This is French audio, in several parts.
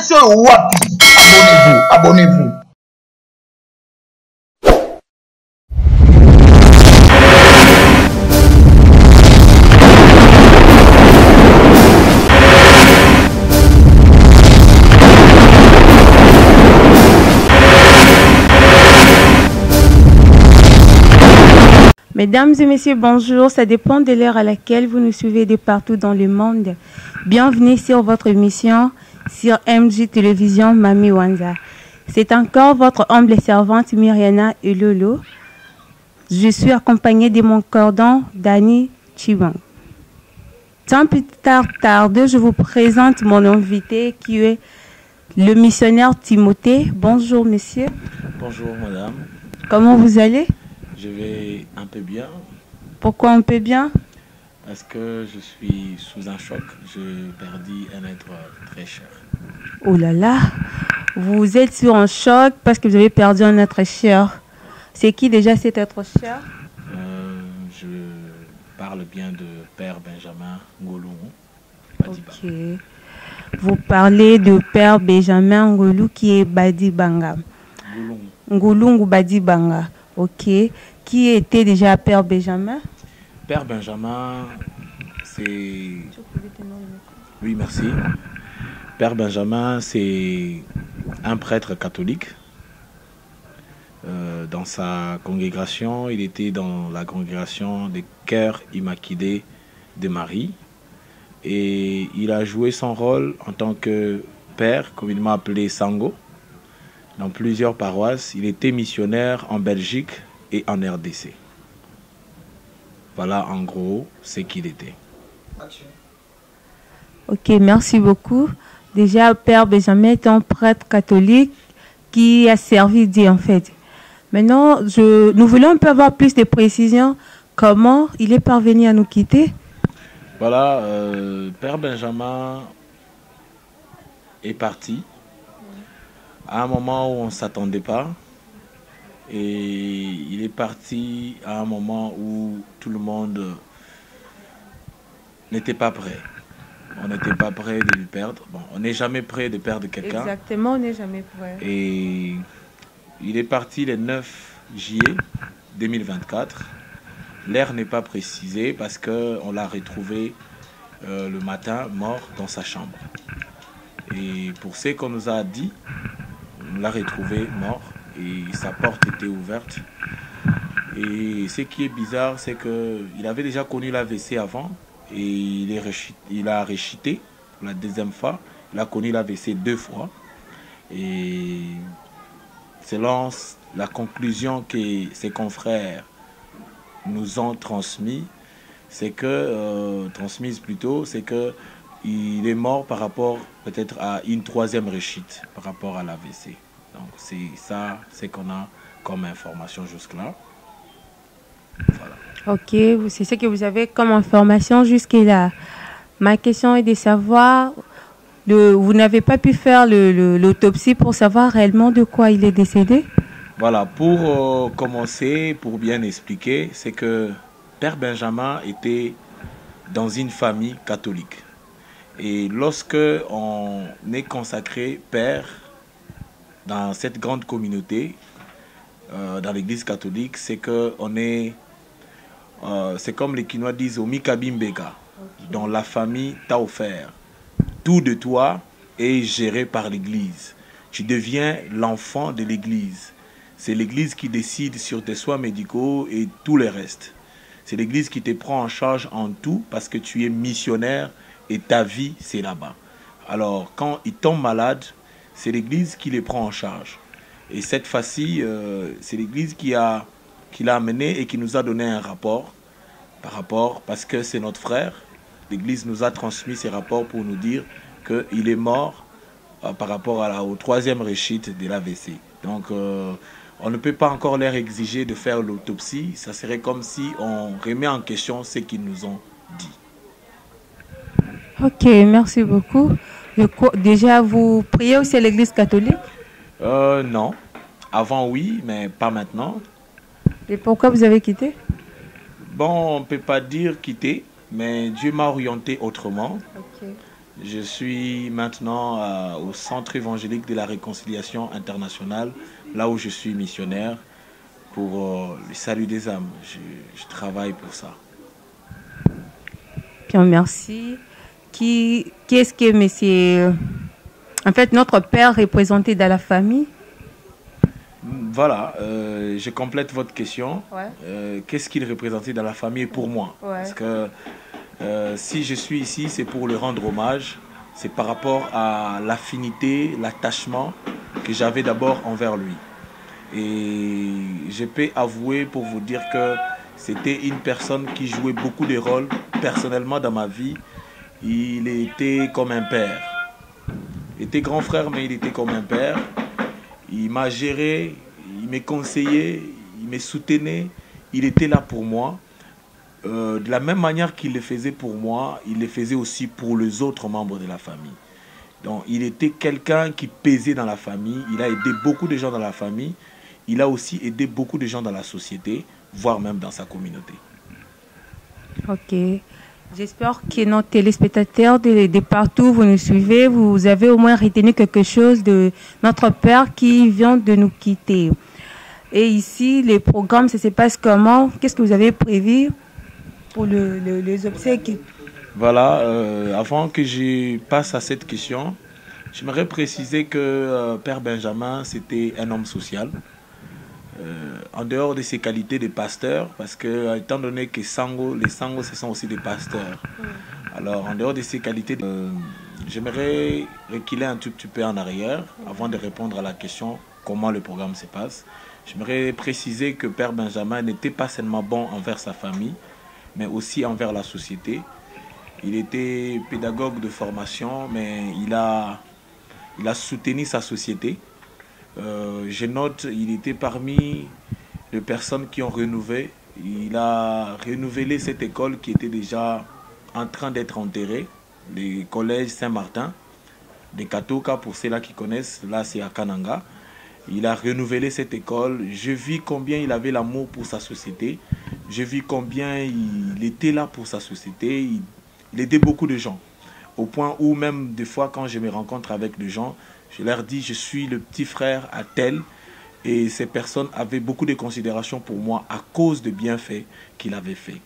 sur Wapi. Abonnez-vous, abonnez-vous. Mesdames et messieurs, bonjour. Ça dépend de l'heure à laquelle vous nous suivez de partout dans le monde. Bienvenue sur votre émission sur MJ Télévision Mami Wanza. C'est encore votre humble servante Myriana et Lolo. Je suis accompagnée de mon cordon Dani Chibang. Sans plus tarder, je vous présente mon invité qui est le missionnaire Timothée. Bonjour monsieur. Bonjour madame. Comment vous allez? Je vais un peu bien. Pourquoi un peu bien? Parce que je suis sous un choc. J'ai perdu un être très cher. Oh là là, vous êtes sur un choc parce que vous avez perdu un être cher. C'est qui déjà cet être cher? Je parle bien de Père Benjamin Ngolou Badiba. Ok. Vous parlez de Père Benjamin Ngolou qui est Badibanga. Ngolou Badibanga. Ok. Qui était déjà Père Benjamin? Père Benjamin, c'est... Oui, merci. Père Benjamin, c'est un prêtre catholique. Dans sa congrégation, il était dans la congrégation des Cœurs Immaculés de Marie. Et il a joué son rôle en tant que père, communément appelé Sango, dans plusieurs paroisses. Il était missionnaire en Belgique et en RDC. Voilà en gros ce qu'il était. Ok, merci beaucoup. Déjà, Père Benjamin est un prêtre catholique qui a servi Dieu en fait. Maintenant, nous voulons un peu avoir plus de précisions. Comment il est parvenu à nous quitter? Voilà, Père Benjamin est parti à un moment où on ne s'attendait pas. Et il est parti à un moment où tout le monde n'était pas prêt. On n'était pas prêt de lui perdre. Bon, on n'est jamais prêt de perdre quelqu'un. Exactement, on n'est jamais prêt. Et il est parti le 9 juillet 2024. L'heure n'est pas précisée parce qu'on l'a retrouvé le matin mort dans sa chambre. Et pour ce qu'on nous a dit, on l'a retrouvé mort. Et sa porte était ouverte. Et ce qui est bizarre, c'est qu'il avait déjà connu l'AVC avant. Et il a réchité pour la deuxième fois. Il a connu l'AVC 2 fois. Et selon la conclusion que ses confrères nous ont transmise, c'est que il est mort par rapport peut-être à une troisième réchite par rapport à l'AVC. Donc c'est ça, c'est qu'on a comme information jusque-là. Voilà. Ok, c'est ce que vous avez comme information jusque-là. Ma question est de savoir, vous n'avez pas pu faire l'autopsie pour savoir réellement de quoi il est décédé? Voilà, pour commencer, pour bien expliquer, c'est que Père Benjamin était dans une famille catholique. Et lorsque on est consacré Père dans cette grande communauté, dans l'église catholique, c'est que c'est comme les Quinois disent, Omikabimbega, dont la famille t'a offert. Tout de toi est géré par l'église. Tu deviens l'enfant de l'église. C'est l'église qui décide sur tes soins médicaux et tout le reste. C'est l'église qui te prend en charge en tout parce que tu es missionnaire et ta vie, c'est là-bas. Alors, quand ils tombent malades, c'est l'église qui les prend en charge. Et cette fois-ci, c'est l'église qui l'a amené et qui nous a donné un rapport. Parce que c'est notre frère. L'église nous a transmis ces rapports pour nous dire qu'il est mort par rapport au troisième réchite de l'AVC. Donc, on ne peut pas encore leur exiger de faire l'autopsie. Ça serait comme si on remet en question ce qu'ils nous ont dit. Ok, merci beaucoup. Déjà, vous priez aussi à l'église catholique? Non. Avant, oui, mais pas maintenant. Et pourquoi vous avez quitté? Bon, on ne peut pas dire quitter, mais Dieu m'a orienté autrement. Okay. Je suis maintenant au Centre évangélique de la réconciliation internationale, là où je suis missionnaire pour le salut des âmes. Je travaille pour ça. Bien, merci. Qui est-ce que monsieur... En fait, notre père représenté dans la famille? Voilà, je complète votre question. Ouais. Qu'est-ce qu'il représentait dans la famille pour moi? Ouais. Parce que si je suis ici, c'est pour le rendre hommage. C'est par rapport à l'affinité, l'attachement que j'avais d'abord envers lui. Et je peux avouer pour vous dire que c'était une personne qui jouait beaucoup de rôles personnellement dans ma vie. Il était comme un père. Il était grand frère, mais il était comme un père. Il m'a géré, il m'a conseillé, il me soutenait. Il était là pour moi. De la même manière qu'il le faisait pour moi, il le faisait aussi pour les autres membres de la famille. Donc il était quelqu'un qui pesait dans la famille. Il a aidé beaucoup de gens dans la famille. Il a aussi aidé beaucoup de gens dans la société, voire même dans sa communauté. Ok. J'espère que nos téléspectateurs de partout, vous nous suivez, vous avez au moins retenu quelque chose de notre père qui vient de nous quitter. Et ici, les programmes, ça se passe comment? Qu'est-ce que vous avez prévu pour les obsèques? Voilà, avant que je passe à cette question, j'aimerais préciser que Père Benjamin, c'était un homme social. En dehors de ses qualités de pasteur, parce que étant donné que les Sango, ce sont aussi des pasteurs. Alors, en dehors de ses qualités, j'aimerais reculer un tout petit peu en arrière avant de répondre à la question comment le programme se passe. J'aimerais préciser que Père Benjamin n'était pas seulement bon envers sa famille, mais aussi envers la société. Il était pédagogue de formation, mais il a soutenu sa société. Je note, il était parmi les personnes qui ont rénové. Il a renouvelé cette école qui était déjà en train d'être enterrée, le collège Saint-Martin de Katoka, pour ceux-là qui connaissent, là c'est à Kananga. Il a renouvelé cette école. Je vis combien il avait l'amour pour sa société. Je vis combien il était là pour sa société. Il aidait beaucoup de gens. Au point où même des fois quand je me rencontre avec des gens, je leur dis je suis le petit frère à tel. Et ces personnes avaient beaucoup de considération pour moi à cause des bienfaits qu'il avait fait.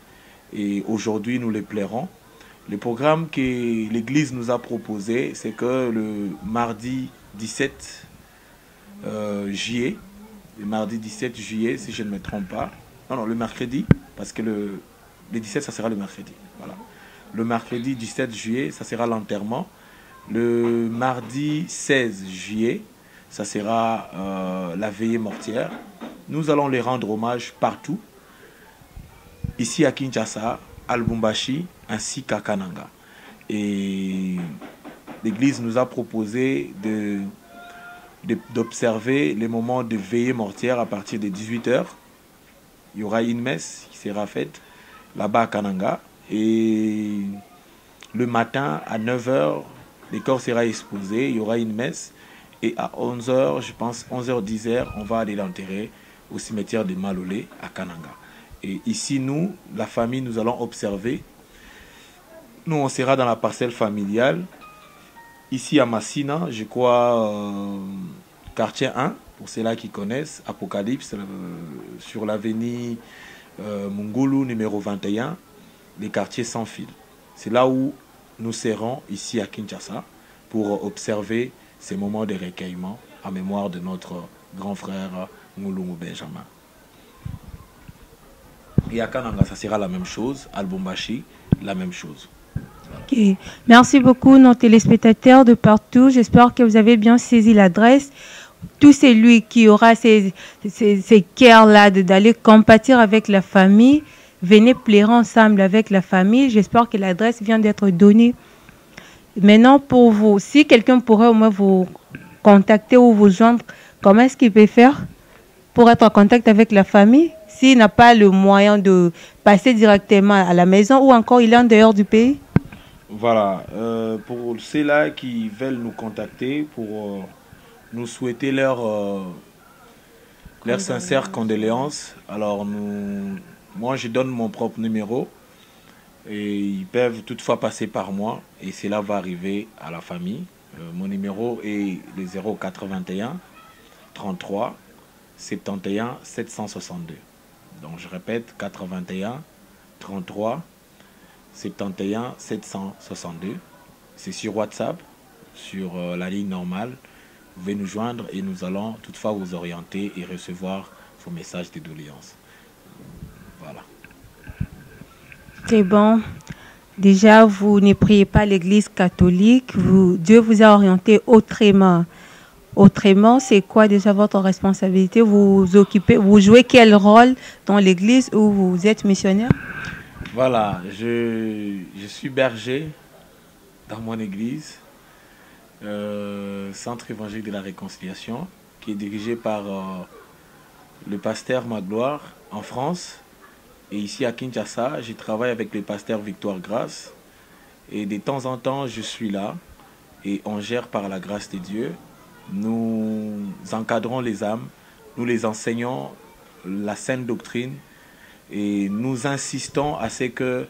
Et aujourd'hui nous les plairons. Le programme que l'Église nous a proposé, c'est que le mardi 17 juillet, le mardi 17 juillet, si je ne me trompe pas, non, le mercredi, parce que le 17, ça sera le mercredi, voilà. Le mercredi 17 juillet, ça sera l'enterrement. Le mardi 16 juillet, ça sera la veillée mortière. Nous allons les rendre hommage partout, ici à Kinshasa, à Lubumbashi, ainsi qu'à Kananga. Et l'Église nous a proposé d'observer les moments de veillée mortière à partir de 18 h. Il y aura une messe qui sera faite là-bas à Kananga. Et le matin à 9 h, le corps sera exposé, il y aura une messe. Et à 11 h, je pense 11 h, 10 h, on va aller l'enterrer au cimetière de Malolé à Kananga. Et ici, nous, la famille, nous allons observer. Nous, on sera dans la parcelle familiale. Ici à Massina, je crois, quartier 1, pour ceux-là qui connaissent, Apocalypse, sur l'avenue Mungulu numéro 21, les quartiers sans fil. C'est là où nous serons ici à Kinshasa pour observer ces moments de recueillement en mémoire de notre grand frère Ngulungu Benjamin. Et à Kananga, ça sera la même chose, à Lubumbashi, la même chose. Ok. Merci beaucoup, nos téléspectateurs de partout. J'espère que vous avez bien saisi l'adresse. Tout celui qui aura ces cœurs-là d'aller compatir avec la famille, venez pleurer ensemble avec la famille. J'espère que l'adresse vient d'être donnée. Maintenant, pour vous, si quelqu'un pourrait au moins vous contacter ou vous joindre, comment est-ce qu'il peut faire pour être en contact avec la famille s'il n'a pas le moyen de passer directement à la maison ou encore il est en dehors du pays? Voilà, pour ceux-là qui veulent nous contacter pour nous souhaiter leur sincère condoléances, alors moi je donne mon propre numéro Et ils peuvent toutefois passer par moi et cela va arriver à la famille. Mon numéro est le 081 33 71 762. Donc je répète, 81 33 71 762. C'est sur WhatsApp, sur la ligne normale. Vous pouvez nous joindre et nous allons toutefois vous orienter et recevoir vos messages de doléances. Voilà. C'est bon. Déjà, vous ne priez pas l'Église catholique. Dieu vous a orienté autrement. Autrement, c'est quoi déjà votre responsabilité? Vous jouez quel rôle dans l'Église où vous êtes missionnaire? Voilà, je suis berger dans mon église, Centre évangélique de la réconciliation, qui est dirigé par le pasteur Magloire en France. Et ici à Kinshasa, je travaille avec le pasteur Victoire Grâce. Et de temps en temps, je suis là et on gère par la grâce de Dieu. Nous encadrons les âmes, nous les enseignons la sainte doctrine et nous insistons à ce qu'il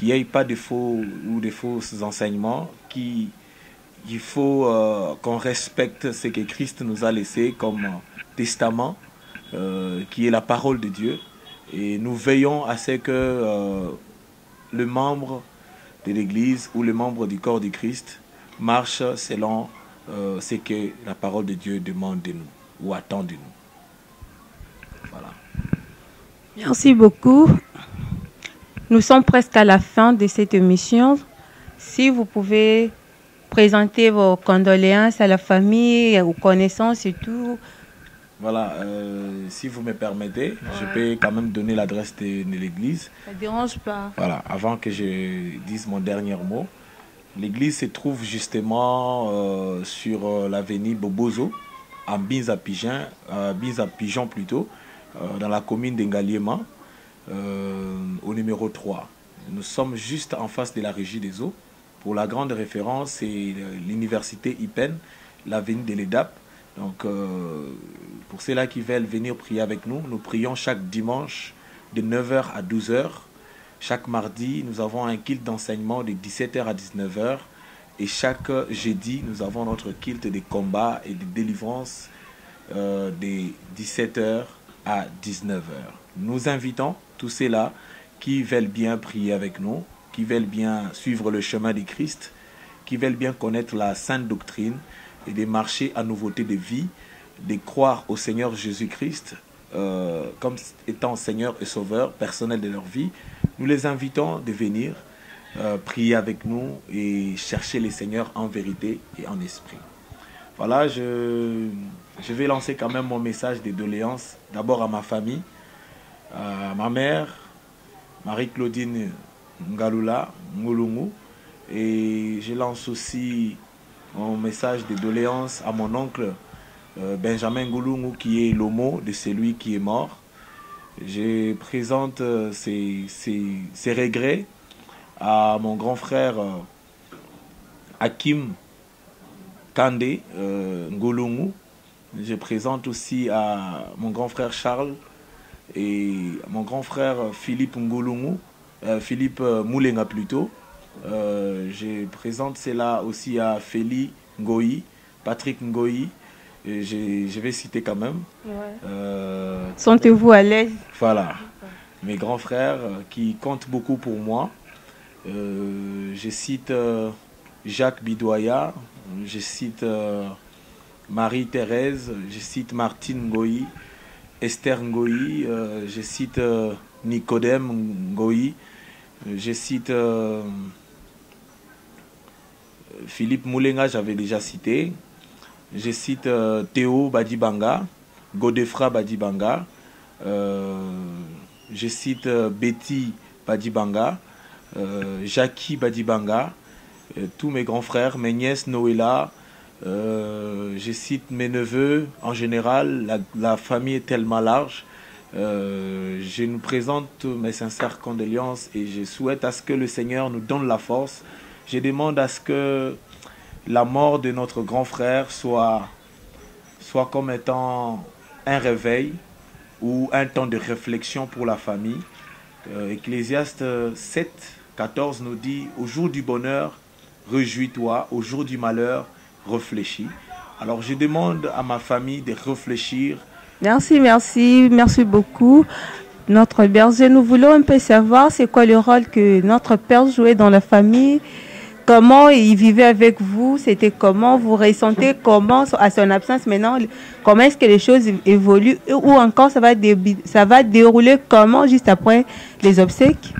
n'y ait pas de faux ou de faux enseignements, il faut qu'on respecte ce que Christ nous a laissé comme testament, qui est la parole de Dieu. Et nous veillons à ce que le membre de l'Église ou le membre du corps du Christ marche selon ce que la parole de Dieu demande de nous ou attend de nous. Voilà. Merci beaucoup. Nous sommes presque à la fin de cette émission. Si vous pouvez présenter vos condoléances à la famille, aux connaissances et tout. Voilà, si vous me permettez, je peux quand même donner l'adresse de l'église. Ça ne dérange pas. Voilà, avant que je dise mon dernier mot. L'église se trouve justement sur l'avenue Bobozo, à Biza-Pigeon plutôt, dans la commune d'Engaliema, au numéro 3. Nous sommes juste en face de la Régie des eaux. Pour la grande référence, c'est l'université IPEN, l'avenue de l'EDAP. Donc, pour ceux-là qui veulent venir prier avec nous, nous prions chaque dimanche de 9h à 12h. Chaque mardi, nous avons un culte d'enseignement de 17h à 19h. Et chaque jeudi, nous avons notre culte de combat et de délivrance de 17h à 19h. Nous invitons tous ceux-là qui veulent bien prier avec nous, qui veulent bien suivre le chemin de Christ, qui veulent bien connaître la sainte doctrine et de marcher à nouveauté de vie, de croire au Seigneur Jésus-Christ comme étant Seigneur et Sauveur personnel de leur vie. Nous les invitons de venir prier avec nous et chercher le Seigneur en vérité et en esprit. Voilà, je vais lancer quand même mon message de doléances, d'abord à ma famille, à ma mère, Marie-Claudine Ngalula Ngulungu, et je lance aussi mon message de doléances à mon oncle Benjamin Ngulungu, qui est l'homo de celui qui est mort. Je présente ces regrets à mon grand frère Hakim Kande Ngulungu. Je présente aussi à mon grand frère Charles et mon grand frère Philippe Ngulungu, Philippe Moulenga plutôt. Je présente cela aussi à Feli Ngoyi, Patrick Ngoyi. Je vais citer quand même. Ouais. Sentez-vous à l'aise. Voilà. Mes grands frères qui comptent beaucoup pour moi. Je cite Jacques Bidoya, je cite Marie-Thérèse, je cite Martine Ngoyi, Esther Ngoyi, je cite Nicodème Ngoyi, je cite Philippe Moulenga, j'avais déjà cité. Je cite Théo Badibanga, Godefra Badibanga, je cite Betty Badibanga, Jackie Badibanga, tous mes grands frères, mes nièces Noëlla, je cite mes neveux. En général, la famille est tellement large. Je nous présente mes sincères condoléances et je souhaite à ce que le Seigneur nous donne la force. Je demande à ce que la mort de notre grand frère soit comme étant un réveil ou un temps de réflexion pour la famille. Ecclésiaste 7, 14 nous dit, au jour du bonheur, réjouis-toi, au jour du malheur, réfléchis. Alors je demande à ma famille de réfléchir. Merci beaucoup. Notre berger, nous voulons un peu savoir c'est quoi le rôle que notre père jouait dans la famille, comment il vivait avec vous, c'était comment, vous ressentez comment à son absence maintenant, comment est-ce que les choses évoluent ou encore ça va dérouler comment juste après les obsèques?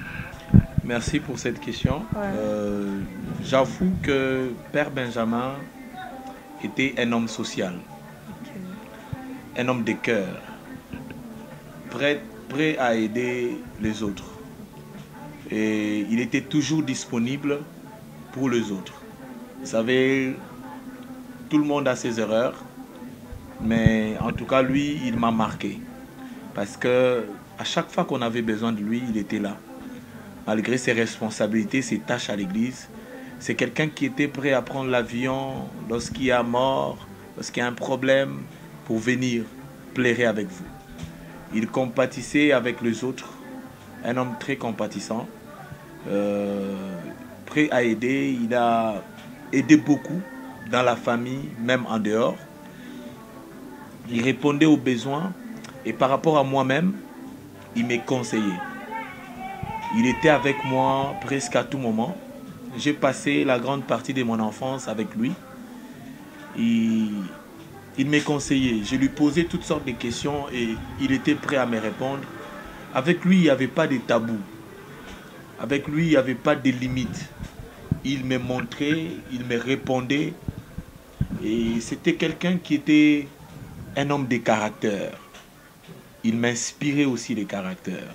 Merci pour cette question. Ouais. J'avoue que Père Benjamin était un homme social, un homme de cœur, prêt à aider les autres. Et il était toujours disponible pour les autres. Vous savez, tout le monde a ses erreurs, mais en tout cas, lui, il m'a marqué. Parce que à chaque fois qu'on avait besoin de lui, il était là. Malgré ses responsabilités, ses tâches à l'église, c'est quelqu'un qui était prêt à prendre l'avion lorsqu'il y a mort, lorsqu'il y a un problème, pour venir plairer avec vous. Il compatissait avec les autres, un homme très compatissant, prêt à aider. Il a aidé beaucoup dans la famille, même en dehors. Il répondait aux besoins et par rapport à moi-même, il m'a conseillé. Il était avec moi presque à tout moment. J'ai passé la grande partie de mon enfance avec lui. Il m'a conseillé. Je lui posais toutes sortes de questions et il était prêt à me répondre. Avec lui, il n'y avait pas de tabou. Avec lui, il n'y avait pas de limites. Il me montrait, il me répondait. Et c'était quelqu'un qui était un homme de caractère. Il m'inspirait aussi les caractères.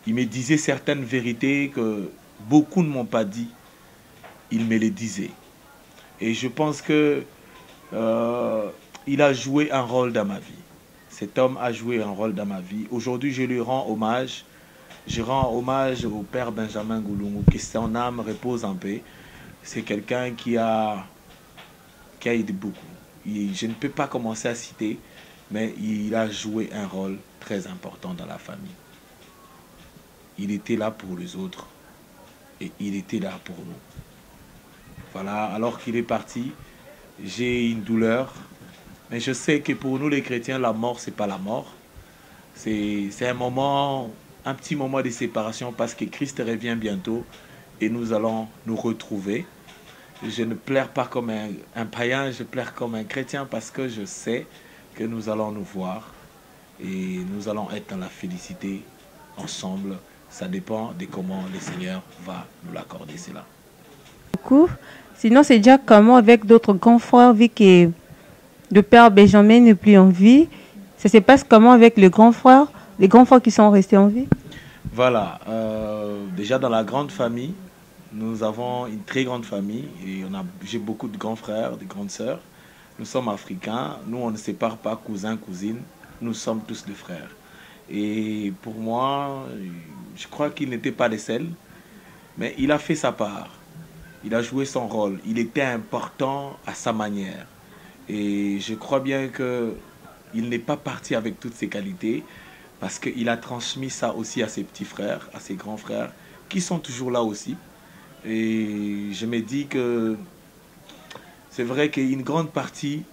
Il me disait certaines vérités que beaucoup ne m'ont pas dit. Il me les disait. Et je pense que il a joué un rôle dans ma vie. Cet homme a joué un rôle dans ma vie. Aujourd'hui, je lui rends hommage. Je rends hommage au père Benjamin Goulungu, que son âme repose en paix. C'est quelqu'un qui a aidé beaucoup. Je ne peux pas commencer à citer, mais il a joué un rôle très important dans la famille. Il était là pour les autres et il était là pour nous. Voilà, alors qu'il est parti, j'ai une douleur, mais je sais que pour nous les chrétiens, la mort, c'est pas la mort. C'est un moment, un petit moment de séparation parce que Christ revient bientôt et nous allons nous retrouver. Je ne pleure pas comme un païen, je pleure comme un chrétien parce que je sais que nous allons nous voir et nous allons être dans la félicité ensemble. Ça dépend de comment le Seigneur va nous l'accorder, cela. Sinon, c'est déjà comment avec d'autres grands frères, vu que le père Benjamin n'est plus en vie. Ça se passe comment avec les grands frères qui sont restés en vie? Voilà, déjà dans la grande famille, nous avons une très grande famille et j'ai beaucoup de grands frères, de grandes sœurs. Nous sommes africains, nous on ne sépare pas cousins, cousines, nous sommes tous des frères. Et pour moi, je crois qu'il n'était pas le seul, mais il a fait sa part. Il a joué son rôle. Il était important à sa manière. Et je crois bien qu'il n'est pas parti avec toutes ses qualités parce qu'il a transmis ça aussi à ses petits frères, à ses grands frères, qui sont toujours là aussi. Et je me dis que c'est vrai qu'une grande partie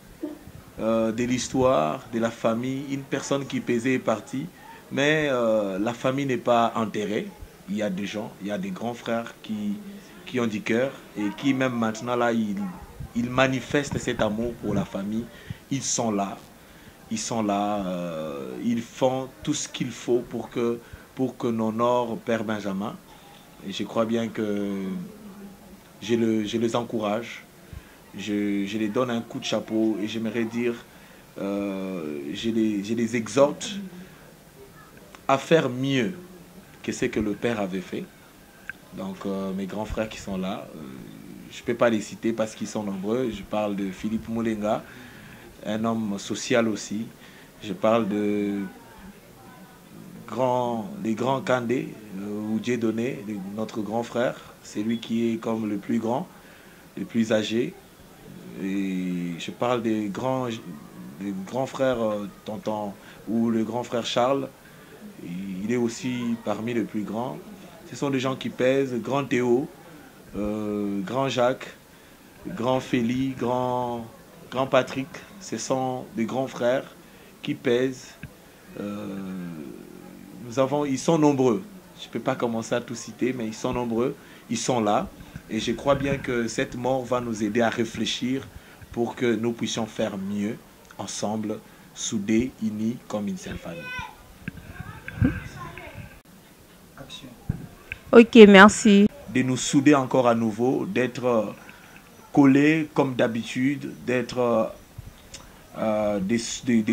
de l'histoire, de la famille, une personne qui pesait est partie, mais la famille n'est pas enterrée. Il y a des gens, il y a des grands frères qui ont du cœur et qui même maintenant là, ils manifestent cet amour pour la famille. Ils sont là, ils font tout ce qu'il faut pour que nous honore Père Benjamin. Et je crois bien que je les encourage, je les donne un coup de chapeau et j'aimerais dire, je les exhorte à faire mieux que ce que le Père avait fait. Donc mes grands frères qui sont là, je ne peux pas les citer parce qu'ils sont nombreux. Je parle de Philippe Moulenga, un homme social aussi. Je parle des grands Kandé, ou Dieudonné, notre grand frère. C'est lui qui est comme le plus grand, le plus âgé. Et je parle des grands frères Tonton, ou le grand frère Charles. Il est aussi parmi les plus grands. Ce sont des gens qui pèsent. Grand Théo, Grand Jacques, Grand Félix, Grand Patrick. Ce sont des grands frères qui pèsent. Ils sont nombreux. Je ne peux pas commencer à tout citer, mais ils sont nombreux. Ils sont là. Et je crois bien que cette mort va nous aider à réfléchir pour que nous puissions faire mieux ensemble, soudés, unis comme une seule famille. Action. Ok, merci. De nous souder encore à nouveau, d'être collés comme d'habitude, de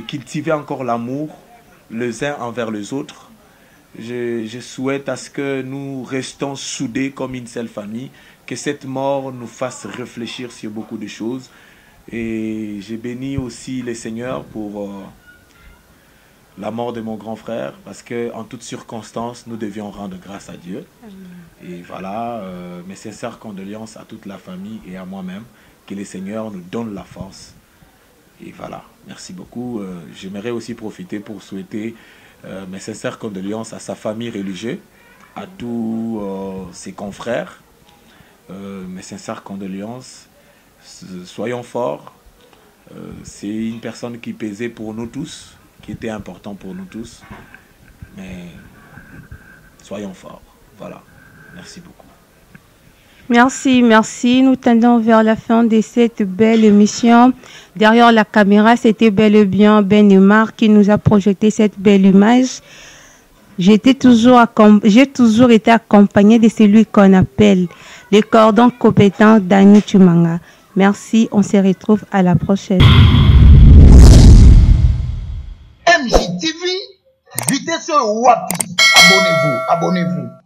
cultiver encore l'amour les uns envers les autres. Je souhaite à ce que nous restons soudés comme une seule famille, que cette mort nous fasse réfléchir sur beaucoup de choses. Et j'ai béni aussi le Seigneur pour la mort de mon grand frère, parce qu'en toutes circonstances, nous devions rendre grâce à Dieu. Et voilà, mes sincères condoléances à toute la famille et à moi-même, que le Seigneur nous donne la force. Et voilà, merci beaucoup. J'aimerais aussi profiter pour souhaiter mes sincères condoléances à sa famille religieuse, à tous ses confrères. Mes sincères condoléances. Soyons forts. C'est une personne qui pesait pour nous tous, qui était important pour nous tous. Mais soyons forts. Voilà. Merci beaucoup. Merci, merci. Nous tendons vers la fin de cette belle émission. Derrière la caméra, c'était bel et bien Ben Neymar qui nous a projeté cette belle image. J'ai toujours été accompagné de celui qu'on appelle le cordon compétent Dani Chumanga. Merci, on se retrouve à la prochaine. MJTV, vitesse Wapi. Abonnez-vous, abonnez-vous.